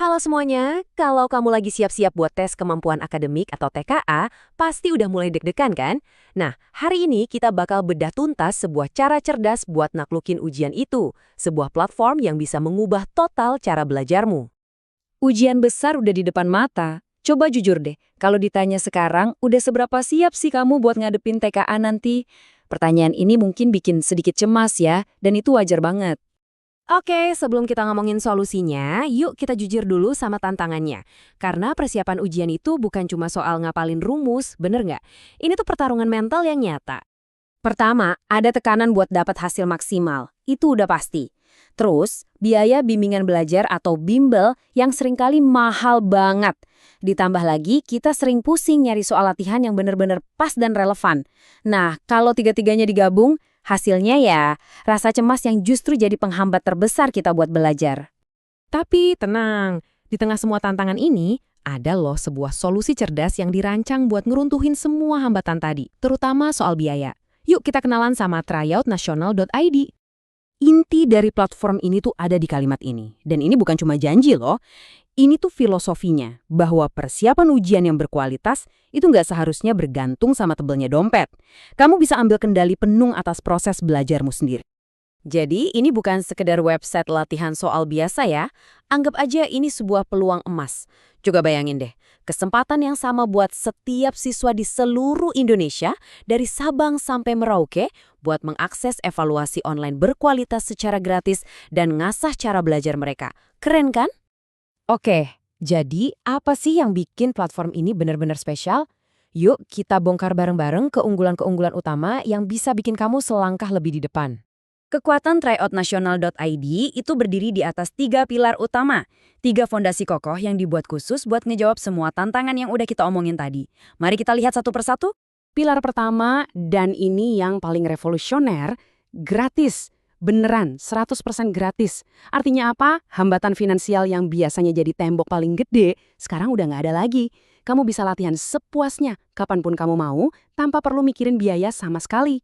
Halo semuanya, kalau kamu lagi siap-siap buat tes kemampuan akademik atau TKA, pasti udah mulai deg-degan kan? Nah, hari ini kita bakal bedah tuntas sebuah cara cerdas buat naklukin ujian itu, sebuah platform yang bisa mengubah total cara belajarmu. Ujian besar udah di depan mata. Coba jujur deh, kalau ditanya sekarang, udah seberapa siap sih kamu buat ngadepin TKA nanti? Pertanyaan ini mungkin bikin sedikit cemas ya, dan itu wajar banget. Oke, sebelum kita ngomongin solusinya, yuk kita jujur dulu sama tantangannya. Karena persiapan ujian itu bukan cuma soal ngapalin rumus, bener nggak? Ini tuh pertarungan mental yang nyata. Pertama, ada tekanan buat dapat hasil maksimal. Itu udah pasti. Terus, biaya bimbingan belajar atau bimbel yang seringkali mahal banget. Ditambah lagi, kita sering pusing nyari soal latihan yang bener-bener pas dan relevan. Nah, kalau tiga-tiganya digabung, hasilnya ya rasa cemas yang justru jadi penghambat terbesar kita buat belajar. Tapi tenang, di tengah semua tantangan ini, ada loh sebuah solusi cerdas yang dirancang buat ngeruntuhin semua hambatan tadi, terutama soal biaya. Yuk kita kenalan sama tryoutnasional.id. Inti dari platform ini tuh ada di kalimat ini. Dan ini bukan cuma janji loh. Ini tuh filosofinya, bahwa persiapan ujian yang berkualitas itu nggak seharusnya bergantung sama tebelnya dompet. Kamu bisa ambil kendali penuh atas proses belajarmu sendiri. Jadi ini bukan sekedar website latihan soal biasa ya. Anggap aja ini sebuah peluang emas. Coba bayangin deh, kesempatan yang sama buat setiap siswa di seluruh Indonesia, dari Sabang sampai Merauke, buat mengakses evaluasi online berkualitas secara gratis dan ngasah cara belajar mereka. Keren kan? Oke, jadi apa sih yang bikin platform ini benar-benar spesial? Yuk kita bongkar bareng-bareng keunggulan-keunggulan utama yang bisa bikin kamu selangkah lebih di depan. Kekuatan tryoutnasional.id itu berdiri di atas 3 pilar utama. 3 fondasi kokoh yang dibuat khusus buat ngejawab semua tantangan yang udah kita omongin tadi. Mari kita lihat satu persatu. Pilar pertama, dan ini yang paling revolusioner, gratis. Beneran, 100% gratis. Artinya apa? Hambatan finansial yang biasanya jadi tembok paling gede, sekarang udah nggak ada lagi. Kamu bisa latihan sepuasnya, kapanpun kamu mau, tanpa perlu mikirin biaya sama sekali.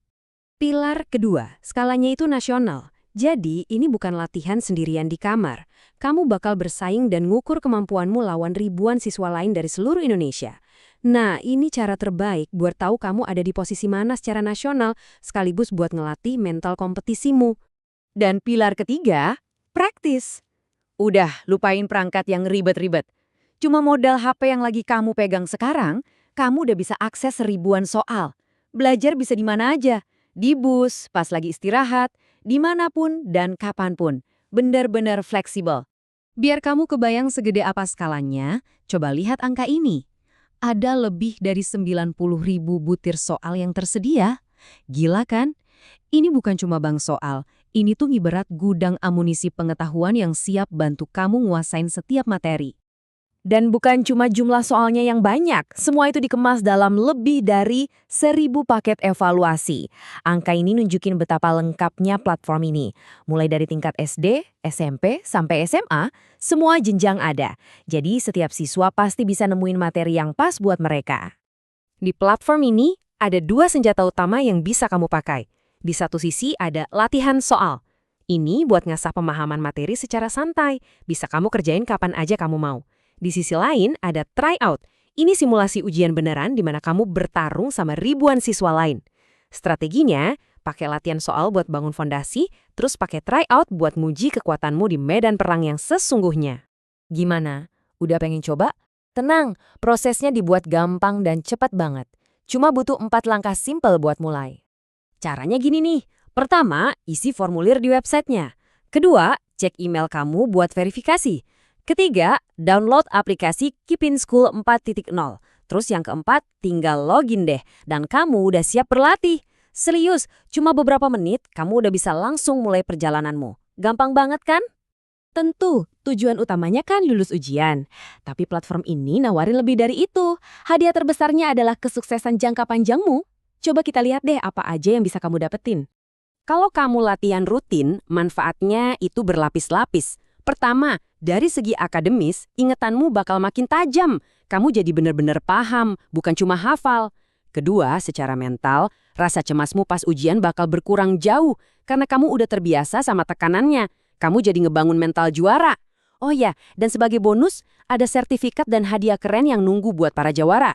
Pilar kedua, skalanya itu nasional. Jadi, ini bukan latihan sendirian di kamar. Kamu bakal bersaing dan ngukur kemampuanmu lawan ribuan siswa lain dari seluruh Indonesia. Nah, ini cara terbaik buat tahu kamu ada di posisi mana secara nasional, sekaligus buat ngelatih mental kompetisimu. Dan pilar ketiga, praktis. Udah, lupain perangkat yang ribet-ribet. Cuma modal HP yang lagi kamu pegang sekarang, kamu udah bisa akses ribuan soal. Belajar bisa di mana aja. Di bus, pas lagi istirahat, dimanapun dan kapanpun. Benar-benar fleksibel. Biar kamu kebayang segede apa skalanya, coba lihat angka ini. Ada lebih dari 90.000 butir soal yang tersedia. Gila kan? Ini bukan cuma bank soal, ini tuh ibarat gudang amunisi pengetahuan yang siap bantu kamu nguasain setiap materi. Dan bukan cuma jumlah soalnya yang banyak, semua itu dikemas dalam lebih dari 1.000 paket evaluasi. Angka ini nunjukin betapa lengkapnya platform ini. Mulai dari tingkat SD, SMP, sampai SMA, semua jenjang ada. Jadi setiap siswa pasti bisa nemuin materi yang pas buat mereka. Di platform ini, ada 2 senjata utama yang bisa kamu pakai. Di satu sisi ada latihan soal. Ini buat ngasah pemahaman materi secara santai, bisa kamu kerjain kapan aja kamu mau. Di sisi lain ada tryout. Ini simulasi ujian beneran di mana kamu bertarung sama ribuan siswa lain. Strateginya, pakai latihan soal buat bangun fondasi, terus pakai tryout buat nguji kekuatanmu di medan perang yang sesungguhnya. Gimana? Udah pengen coba? Tenang, prosesnya dibuat gampang dan cepat banget. Cuma butuh 4 langkah simpel buat mulai. Caranya gini nih. Pertama, isi formulir di websitenya. Kedua, cek email kamu buat verifikasi. Ketiga, download aplikasi Keep in School 4.0. Terus yang keempat, tinggal login deh. Dan kamu udah siap berlatih. Serius, cuma beberapa menit kamu udah bisa langsung mulai perjalananmu. Gampang banget kan? Tentu, tujuan utamanya kan lulus ujian. Tapi platform ini nawarin lebih dari itu. Hadiah terbesarnya adalah kesuksesan jangka panjangmu. Coba kita lihat deh apa aja yang bisa kamu dapetin. Kalau kamu latihan rutin, manfaatnya itu berlapis-lapis. Pertama, dari segi akademis, ingetanmu bakal makin tajam. Kamu jadi benar-benar paham, bukan cuma hafal. Kedua, secara mental, rasa cemasmu pas ujian bakal berkurang jauh karena kamu udah terbiasa sama tekanannya. Kamu jadi ngebangun mental juara. Oh ya, dan sebagai bonus, ada sertifikat dan hadiah keren yang nunggu buat para jawara.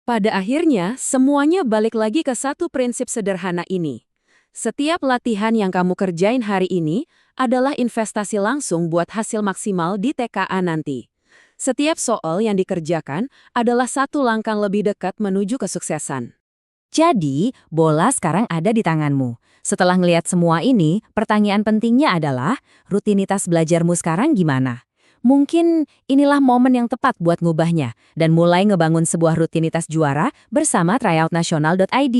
Pada akhirnya, semuanya balik lagi ke satu prinsip sederhana ini. Setiap latihan yang kamu kerjain hari ini adalah investasi langsung buat hasil maksimal di TKA nanti. Setiap soal yang dikerjakan adalah satu langkah lebih dekat menuju kesuksesan. Jadi, bola sekarang ada di tanganmu. Setelah ngelihat semua ini, pertanyaan pentingnya adalah, rutinitas belajarmu sekarang gimana? Mungkin inilah momen yang tepat buat ngubahnya dan mulai ngebangun sebuah rutinitas juara bersama tryoutnasional.id.